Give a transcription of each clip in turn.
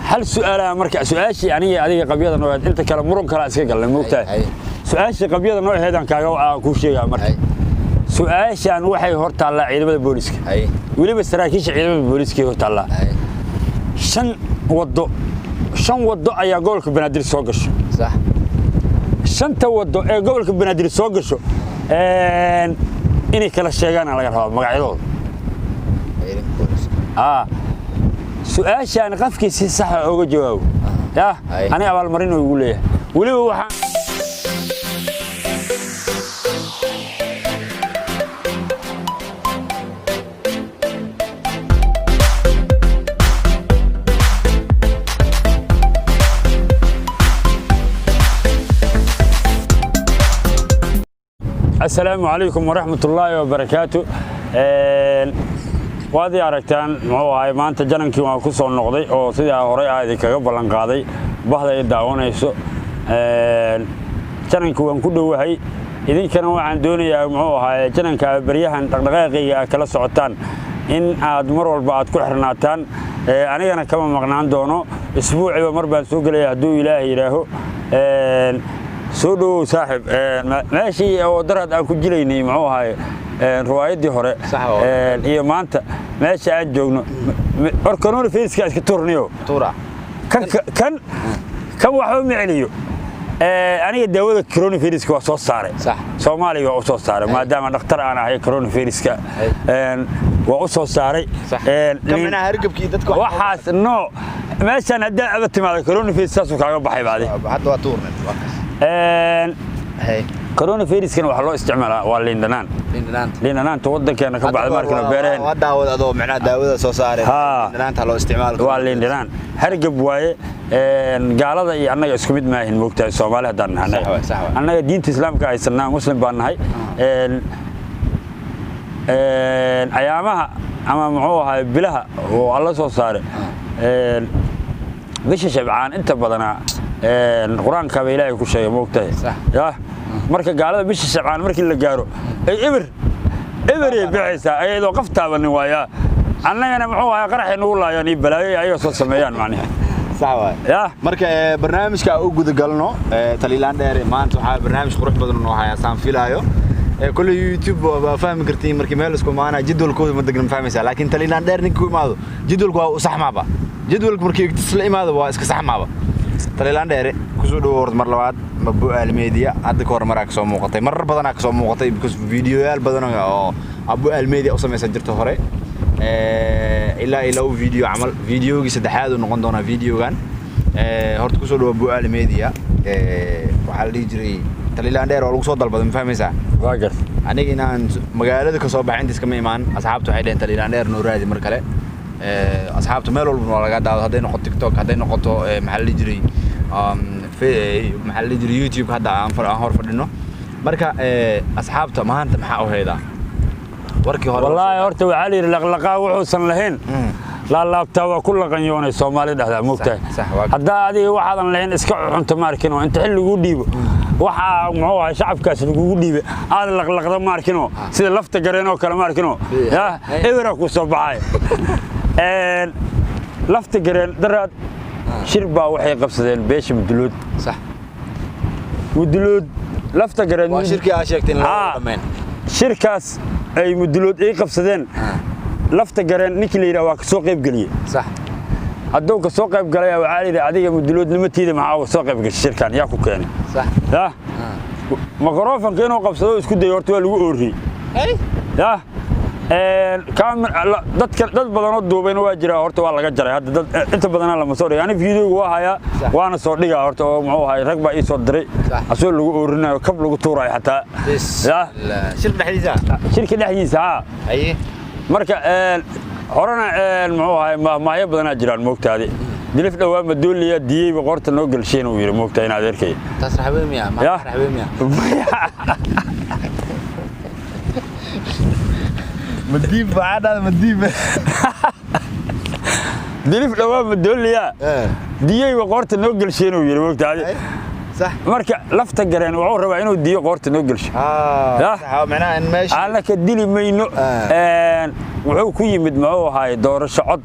هل سؤال مركز سؤالشي أنا هذه قبيلة نوع أنت كلام مرون كلا أسكت قال الموقتة سؤالشي قبيلة نوع هذا كاجو كل شيء مركز سؤالشي أنا وحي هرت على عيلة البوليس ولي بستراكيش عيلة البوليس هرت على شن وضو أي قولك بنادر سوقش صح شن توضو أي قولك بنادر سوقش إني كلا شيء أنا على هذا مقعدود سؤالشي أنا قفكي سي صح أو جواب يا أنا أول مرينو يقول لي ولي هو السلام عليكم ورحمة الله وبركاته وادي aragtaan muxuu ahay maanta janankii waan ku soo noqday oo sidii hore aad kaga balan qaaday bahda ay daawanayso janankii waan ku dhawahay idinkana waxaan doonayaa muxuu ahay jananka bariyahan dhaqdhaqaaqiga kala socotaan in aad mar walba aad ku xirnaataan anigana kama maqnaan doono isbuuciiba mar baan soo galay haduu Ilaahay yiraaho soo dhaw saaxib meeshii oo darad aan ku jilaynay muxuu ahay روايدي هراء هي مانتا ماشي عاد جوجنا أركانون فيس كاس كتورنيو تورا كم واحد معليو أنا الدولة كورونا فيروس كواسوس صار صح سومالي واسوس صار ما دام نختار أنا هي كورونا فيروس كا واسوس صار صح كم أنا هرقب كيدتك وحاس إنه ماشي أنا دا أبتي مع كورونا فيروس ساسو كعب بحي بعدي حتى تورنا هاي كورونا فيروس كانوا حلو استعمالها والليندنان ليندنان تودن كان كبعد ماركنا بيرين وداود أدو معناه داود سو صار ليندنان حلو استعمال والليندنان هرجب واي قال هذا أنا يسكمد معه الموقت الصومالي هذا أنا دين الإسلام كايسنا مسلم بانهاي أيامها أما معوها بلها والله سو صار بيش شبعان أنت بدنا القرآن كبيلة كل شيء موقته يا marka gaalada bisha Shabcaan markii la gaaro ay ibir bixisa ay loo qaftaabani waaya annagana muxuu ahaa qarax inuu laayaan balaayo ay soo sameeyaan macnaha sawa ya marka barnaamijka uu guud galno taliilaan dheer maanta waxa barnaamij qurux badan oo haya saan filaayo kullu YouTube waa fahmi kartiin markii meel isku maana jadwalkooda ma degnan fahmaysa laakiin taliilaan dheer ninkii imaado jadwalku waa sax maaba jadwalku markii isla imaado waa iska sax maaba taliilaan dheer ku soo dhawaad mar labaad مبو الميديا هذا كور مراك سو موقتي مر بدنا كسو موقتي بكس فيديوهال بدنا او ابو الميديا او سميسن جرته هوري الى فيديو عمل فيديوغي سدحاد نقون دونا فيديوغان هورت كسو دو ابو الميديا waxa la jiri taliilaan dheer oo lagu soo dalbaday ma fahmaysaa waagar aniga inaan magaalada ka soo baxintiis kama imaan asxaabtu waxay dheen taliilaan dheer noo raadi mar kale asxaabtu meel walba waa laga daawado haday noqoto TikTok haday noqoto maxaa la jiri في محل اليوتيوب هذا هور فدينو marka asxaabta maanta maxaa u heedaa warkii hore wallahi horta waxa la yiri laqlaqa wuxuu san lahayn la laabta waa kullu qanyoonay Soomaalida dhexda moogtay hadda adiga waxaadan lahayn iska cunto markino inta xil lagu dhiibo waxa muxuu ahaa shacabkaas lagu dhiibo aad laqlaqda markino sida lafta gareenoo kala markino ya eewra ku soo baxay lafta gareen daraad شربا وحي قبصدين بيش مدلود صح مدلود لفتا قرن وشركة عاشقتين لمن شركاس اي مدلود اي قبصدين لفتا قرن نيكليرا واك سوق يبقلي صح هدوك سوق يبقلي وعالي عادية مدلود لمتيدي معاو سوق يبقل الشركان ياكو كاني صح يا مقروفا كانوا قبصدوا اسكو ديورتوا لو اوري اي يا كاميرا dad badan oo duubeen waa jira horta waa laga jaray hadda inta badan la masoo yani video waa haya waana soo dhigaa horta oo muxuu ahay rag baa ii soo diray asoo lagu oorinayo kab lagu tuuray xataa ya shirka dhexdiisa ay marka horana muxuu ahay maayo badan jiraan moogtaadi dilif dhawaa madooliya diiyay boqorta noo galsheen uu yiri moogtaa in adeerkay tasraxbay miya ma tasraxbay miya مديب عادة مديب دليف لوام الدولية ديي وقرت نوقل شينو يري وقت هذه صح marka lafta gareen wuxuu rabaa inuu diyo qoorta noo galsho صح معناها ان ماشي على كدلي مينو wuxuu ku yimid ma oo ahay doorasho cod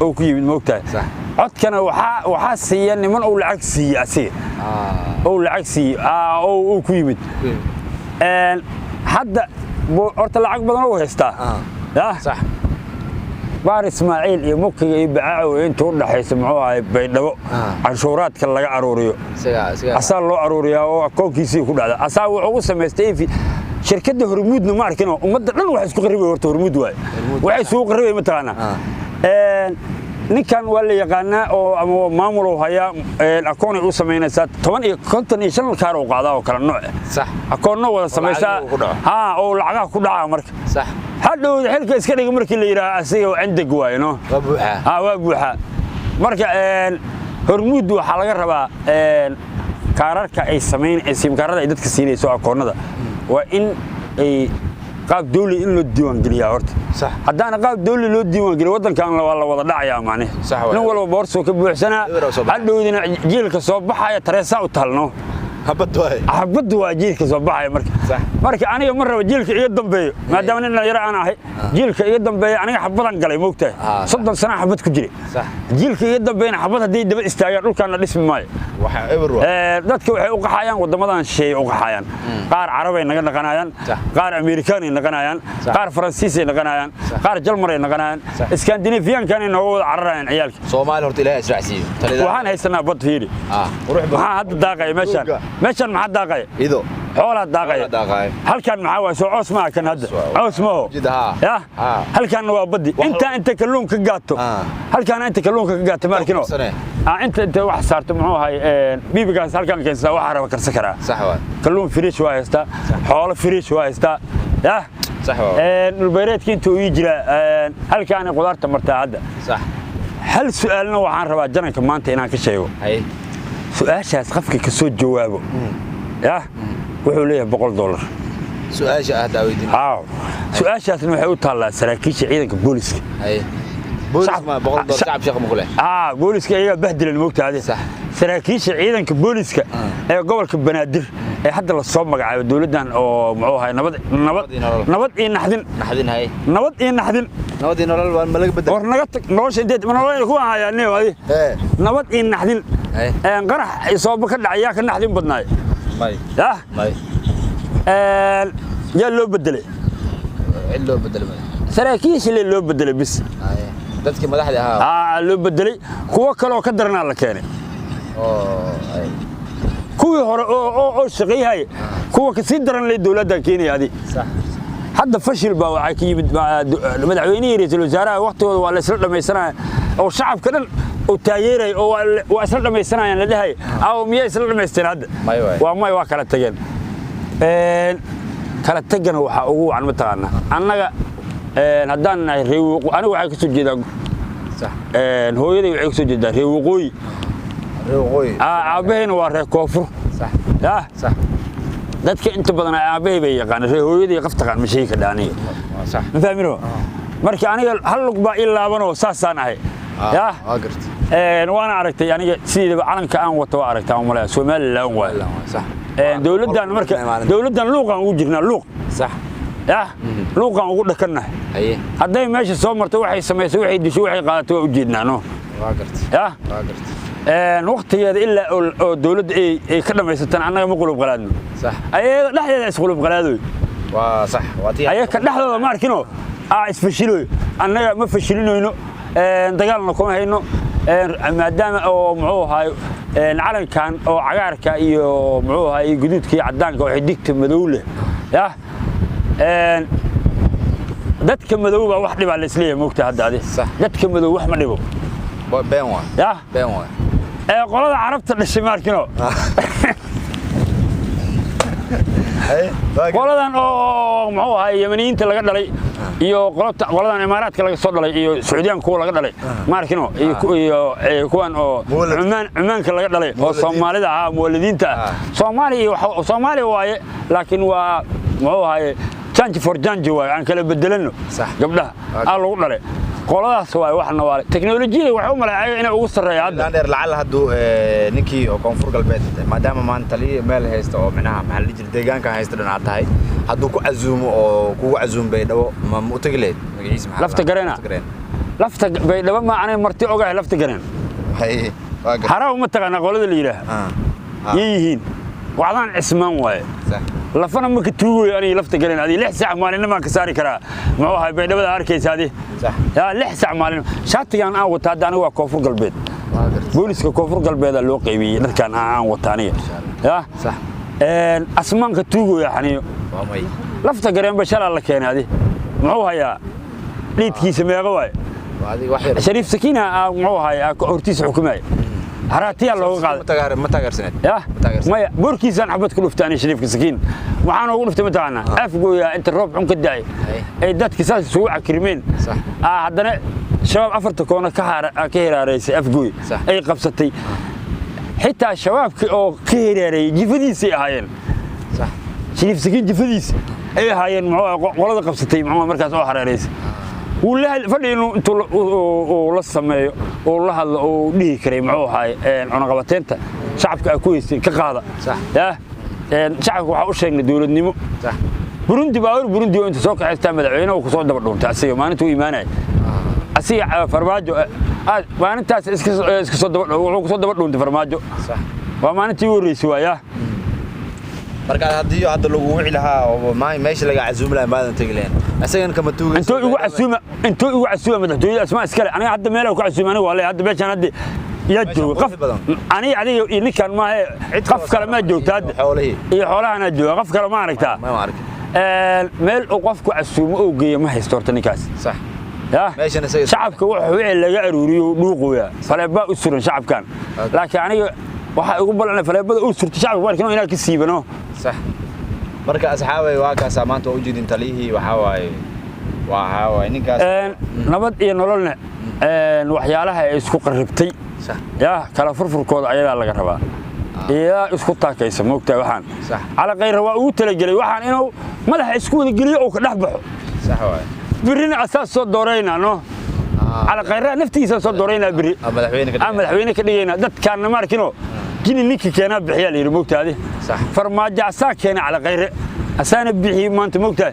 oo ku yimid moogtahay codkana waxa siiya niman oo lacag siiya asiga oo lacag siiya oo ku yimid hadda horta lacag badan oo haystaa صح baar Ismaaciil iyo Mukiga iyo Bacaaw inta u dhaxaysa muxuu ahay baydhabo canshuuraadka laga aruuriyo asaa loo aruuriyaa oo akoonkiisii ku dhacda asaa wuxuu ugu sameystay shirkadda Hormuudna ma arkin ummadda dhan wax isku qaribay horta Hormuud waay waxay soo qaribay ma taqaana ninkan waa la yaqaanaa oo ama maamul oo haya akoon u sameynaysa 10 iyo 55 kaar oo qaada oo kala nooc صح akoonno wada sameeysa oo lacagaha ku dhaca marka صح hadhow xilka iska dhig markii la yiraahdo asiga oo cindig waayno waa buuxa marka Hormuud waxa laga rabaa kaararka ay sameeyeen kaarada ay dadka siinayso akoonnada waa in ay qaab dawli in loo diiwaan geliyaa horta صح hadana qaab dawli loo diiwaan geliyo wadankan la wada dhacayaa maane nin walba boorso ka buuxsana hadhowdina jiilka soo baxaya tareesa u talno habad waa jiilka soo baxaya marka aniga mar raba jiilka iga dambeeyo maadaama nin yar aan ahay jiilka iga dambeeyo aniga xabadan galay moogtahay 30 sano xabad ku jiray jiilka iga dambeeyna xabad hadii daba istaagaan dhulkan la dhismi maayo waxa everwa dadka waxay u qaxayaan wadamadan shay u qaxayaan qaar Carab ay naga naqanayaan qaar Amerikaan ay naqanayaan qaar Faransiis ay naqanayaan qaar Jalmar ay naqanayaan Scandinavian kan ay nooga wada cararayaan ciyaalka Soomaali horta Ilaahay israacsiyo waxaan haysanaa bad fiiri waxa hadda daaqay meeshan maxaa daaqay ido xoolo daaqay halkan maxaa waa soo coos ma kan hadda coos ma ya halkan waa badi inta kalluun ka gaato halkan inta kalluun ka gaato markino inta wax saarto muxuu ahay bibigaas halkan keensa waxa raba karsan karaa صح waa kalluun firish waa haysta xoolo firish waa haysta ya صح waa dhulbeereedka inta uu jira halkan qudaarta martaa hadda صح hal su'aalna waxaan rabaa jananka maanta inaan ka sheego su'aashaas qofka ka soo jawaabo ya wuxuu leeyahay $100 su'aasha ahda weydiin su'aashaasna waxay u taalaa saraakiisha ciidanka booliska بوليس ما بقول شعب شيخ مقله بوليسك ايغا بهدلن موقتاade saraakiisha ciidanka booliska ee gobolka Banaadir ee hadda la soo magacaabo dawladan oo muxuu ahay nabad iyo naxdin nolol waa malaga bedel war naga tag nolosha inteed nolol ku ahayaan wadi nabad iyo naxdin qarax soo ka dhacaya ka naxdin badnaay may yaa loo bedelay saraakiisha loo bedelay bis dadkii madaxda ahaa loo bedelay kuwa kale oo ka darnaa la keenay kuwii hore oo shaqeeyay kuwa ka sii daran leh dawladda Kenya صح hadda fashil baa waxa ka yimid madaxweynaha ra'iisul wasaaraha waqtigooda waa la isla dhameysanaay oo shacabka dhan oo taageeray oo waa isla dhameysanaayaan la dhahay miya isla dhameysteen hadda waa kala tageen kala tagana waxa ugu wacan ma taqaana annaga haddaan nahay reewo anigu waxay ka soo jeedaa صح hooyaday waxay ka soo jeedaa reewoqooyi aabahayna waa reer koonfur صح صح dadka inta badan aabahay bay yaqaan hooyaday qaf taqaan ma sheegi ka aniga صح ma fahmino marka aniga hal lug baa ilaabano saasaan ahay waana aragtay aniga sidii calanka aan wato waa aragtaa umaleeyo Soomaaliland waa صح dawladdan marka dawladdan luuqan ugu jirnaa luuq صح luuqan ugu dhakanahay haday meesha soo marto waxay sameeyay waxay disho waxay qaadato u jeednaano waa gartay waqtigeeda ilaa oo dawladda ay ka dhameysatan annaga ma qulub qalaadno صح ayaga dhaxdeeda is qulub qalaadoy waa صح waati ayaga ka dhaxdooda ma arkino isfashilooy annaga ma fashilinayno dagaalna kuma hayno maadaama oo muxuu ahay calankan oo cagaarka iyo muxuu ahay guduudka iyo cadaanka waxay digta madow leh dadka madow baa wax dhibaa la isleeyahay moogta hadda dadka madow wax ma dhibo been waa qolada carabta dhashay markino qoladan oo muxuu ahay Yemeniyiinta laga dhalay iyo qoladan Imaaraadka laga soo dhalay iyo Sacuudiyaan kuwa laga dhalay markino iyo kuwan oo Cumaanka laga dhalay oo Soomaalida muwallidiinta Soomaaliya waaye laakiin waa muxuu ahay change for change waa aan kala bedelano gabdhaha lagu dhalay qoladaas waa waxna waa teknolojiyada waxa u malaacay inay ugu sareeyaan hadda dheer lacal haduu ninkii oo koonfur galbeed maadaama maanta li meel haysto oo macnaha maxalli jir deegaanka haysto dhan tahay haduu ku azuumo oo kugu azuum Baydhabo ma u tagileed magaciisa maxaa lafta Baydhabo ma aanay marti ogahay lafta gareen hay haraw ma taqana qolada la yiraahdo yihiin waxaan ismaan waay lafana ma ka tuugo ani lafta gareen adii 6 saac maalin ma ka saari kara ma waxa Baydhabo arkaysaadi ya 6 saac maalin shaatigan aan wata aniga waa koonfur galbeed booliska koonfur galbeed loo qaybiyay dadkan aan wata aniga ya صح asmaanka tuugo yaxaniyo lafta gareen bashara la keenay muxuu hayaa dhiidkiisa meeqa waay shariif sakiina muxuu hayaa hortiisa xukumaay haraatiya looga qaaday ma taageersaneed ya maya boorkiisan xabad ku dhuftaan shariifka sakiin waxaan ugu dhuftay mataqaana afgooya inta roob xun ka daay ay dadka saas soo akrimeen haddana shabaab afarta koona ka hiraaraysay afgooy ay qabsatay xitaa shabaabkii oo ka hiraaray jifadiisay ahaayeen صح shariif sakiin jifadiisa ay ahaayeen muxuu qolada qabsatay muxuu markaas oo haraaraysay ولا فدينو انت لا سمeeyo oo la hadlo oo dhigi karay muxuu ahay cunaqabateenta shacabka ay ku heystay ka qaada ya shacabku waxa u sheegnay dawladnimo Burundi oo inta soo kaxaysta madaxweynaha ku soo daba dhuuntay asiga maalinta uu iimaanay asiga farmaajo maalintaas iska soo daba wuxuu ku soo daba dhuuntay farmaajo waa maalintii uu reeyay waaya marka hadii hadda lagu wixii lahaa oo meesha laga casuum lahaa maadan tagleen asagan kama tuugay intuu igu casuuma madaxtooyada asmaa iskale aniga hadda meel ku casuum aniga waa hadda meeshan hadda ya joogo qof aniga adiga ninkan ma qof kale ma joogta hadda iyo xoolahana jooga qof kale ma aragtaa meel oo qofku casuumo oo geeyo ma haysto horta ninkaas صح ya shacabka wuxuu laga aruuriyo dhuuqooya faleeba u suran shacabkan laakiin aniga waxa ugu balan faleebada u surta shacabka warkino inaa ka siibano صح marka asxaabay waa ka saamaanta u jeedin talihii waxa waaye ninkaas nabad iyo nololna waxyaalaha ay isku qarribtay ya kala furfurkooda ayaga laga rabaa iyo isku taakaysa moogtaa waxaan ala qayr waa uu talagalay waxaan inuu madaxa isku wada geliyo oo ka dhaxbaxo صح waay birina asaas soo doorayna no ala qayr naftiisa soo doorayna biri madaxweyne ka dhigayna dadkaan ma arkino jini ninka keena bixiya la yiri moogtaade farmaajo asaa keena ala qayr asaana bixi maanta moogtaa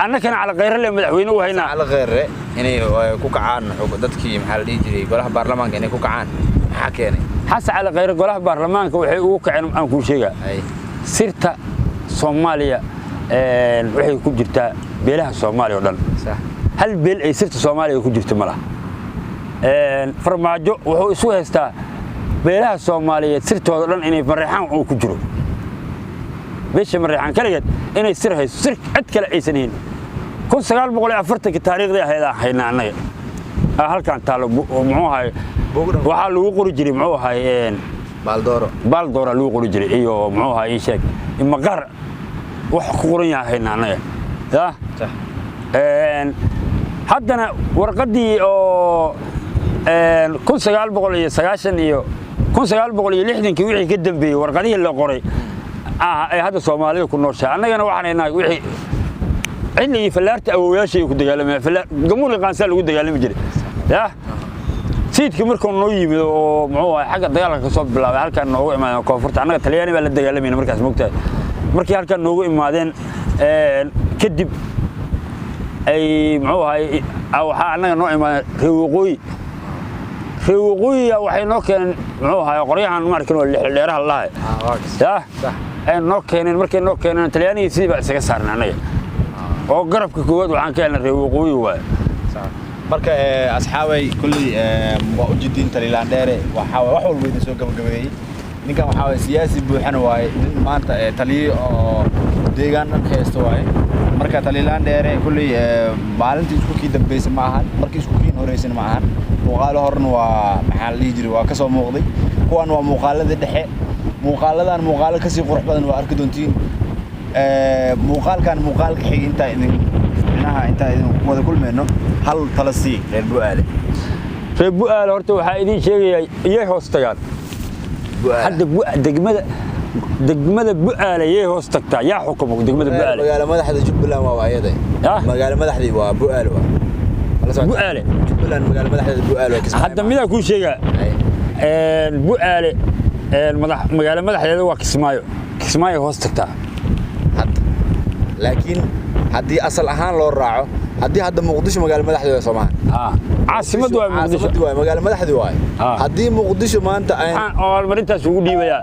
annakana ala qayr le madaxweyne u hayna ala qayr inay ku kacaan dadkii maxaa la dhigi jiray golaha baarlamaanka inay ku kacaan maxaa keenay xasa ala qayr golaha baarlamaanka waxay ugu kaceen aan ku sheega sirta Soomaaliya waxay ku jirtaa beelaha Soomaaliya oo dhan hal beel ay sirta Soomaaliya ku jirto malaha farmaajo wuxuu isu haystaa beelaha Soomaaliyeed sirtooda dhan inay farxaan oo ku jiro beesha marxaan kaligeed inay sir hayso sir cid kale aysan heen 1940 ka taariikhda hayna anaga halkan taalo muxuu ahay waxa lagu qori jiray muxuu ahay baldoora lagu qori jiray iyo muxuu ahay sheeg maqar wax ku qoran yahay anaga ya haddana warqadii oo 1990 iyo 1960 wixii ka dambeeyay warqadii la qoray ay hadda Soomaaliya ku nooshaa annagana waxaan inaag wixii cilmi falaarta awooyaashay ku dagaalamay gamuul qaansa lagu dagaalami jiray ya siidkii markuu noo yimid oo muxuu ahay xagga dagaalka ka soo bilaabay halkan noogu imaadeen koonfurta annaga Talyaani baa la dagaalamayna markaas moogtahay markii halkan noogu imaadeen kadib ay muxuu ahay waxa annaga noo imaadeen reewqooyi waxay noo keeneen muxuu ahay qoryahan markan oo dheeraha lahaay ya ay noo keeneen markay noo keeneen Talyaaniga sidii baa isaga saarnaa anaga oo garabka koowaad waxaan ka helnay reewqooyi waay marka asxaabay kulli waa u jeedin Taliland dheere waxa wax walba idin soo gabagabeeyay ninkan waxa siyaasi buuxana waay maanta taliye oo deegaan dhan haysto waay marka Taliland dheere kulli maalintii isku kii dambeysay ma ahan markii isku kii horeysan ma ahan muuqaalo horna waa maxaa la jiray waa ka soo muuqday kuwan waa muuqaalada dhexe muuqaaladan muuqaalo ka sii qurux badan waa arki doontiin muuqaalkan muuqaalka xig inta idin wada kulmeyno hal talasi reer bu'aale horta waxa idin sheegay iyay hoos tagaan hadda degmada bu'aale iyay hoos tagtaa yaa xukumo degmada bu'aale magaalo madaxda Jubbaland waa waayada magaalo madaxdii waa bu'aale bu'aale jubbaland magaalo madaxdeeda bu'aale waa kismaayo hadda midaa kuu sheegaa bu'aale magaalo madaxdeeda waa kismaayo hoos tagtaa hadda laakiin haddii asal ahaan loo raaco haddii hadda muqdisho magaalo madaxdeeda Soomaaliya caasimadu waa muqdisho magaalo madaxdeeda waay haddii muqdisho maanta ay abaalmarintaas ugu dhiibaya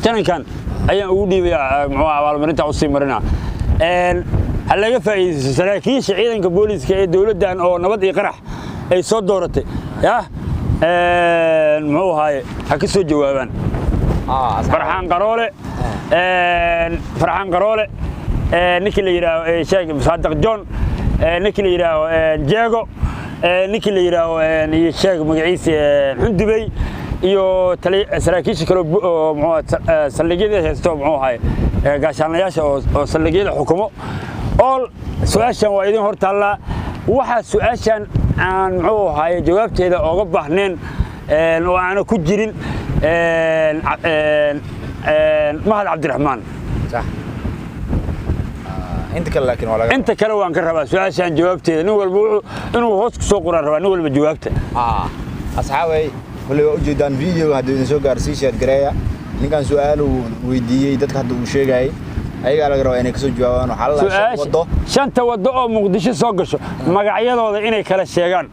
janankan ayaan ugu dhiibaya muxuu abaalmarinta u sii marina hal laga faa'iideysto saraakiisha ciidanka booliska ee dawladdan oo nabad iyo qarax ay soo dooratay muxuu ahaye ha ka soo jawaabaan farxaan qaroole ninkii la yidhaaho sheeg saadiq john ninkii la yidhaaho jeego ninkii la yidhaaho sheeg magaciisa xundubey iyo saraakiisha kale oo saldhigyada haysto muxuu ahaye gaashaanayaasha oo saldhigyada xukumo all su-aashan waa idin hor taallaa waxaa su-aashan aan muxuu ahaye jawaabteeda ooga baahnayn oo aana ku jirin mahad cabdiraxmaan inta kale waan ka rabaa su-aashan jawaabteeda nin walba inuu hoos ku soo qoraan rabaa nin walba jawaabta asxaabay kulli waa ujeedaan video haddii idin soo gaarsii sheer gareeya ninkan su-aal uu weydiiyey dadka hadda uu sheegayay ayagaa laga rabaa inay ka soo jawaabaan waxaa la shanta waddo oo muqdisho soo gasho magacyadooda inay kala sheegaan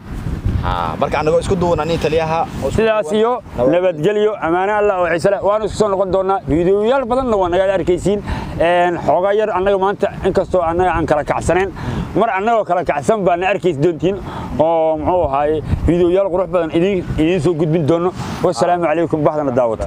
marka anagoo isku duuban taliyaha sidaas iyo nabadgelyo amaana Allah oo ciise leh waan isku soo noqon doonaa fiidiyoyaal badanna waa naga arkaysiin xoogaa yar anaga maanta inkastoo anaga aan kala kacsaneen mar anagoo kala kacsan baan arkaysi doontiin oo muxuu ahaay fiidiyoyaal qurux badan idin soo gudbin doono wassalaamu calaykum baxdana daawada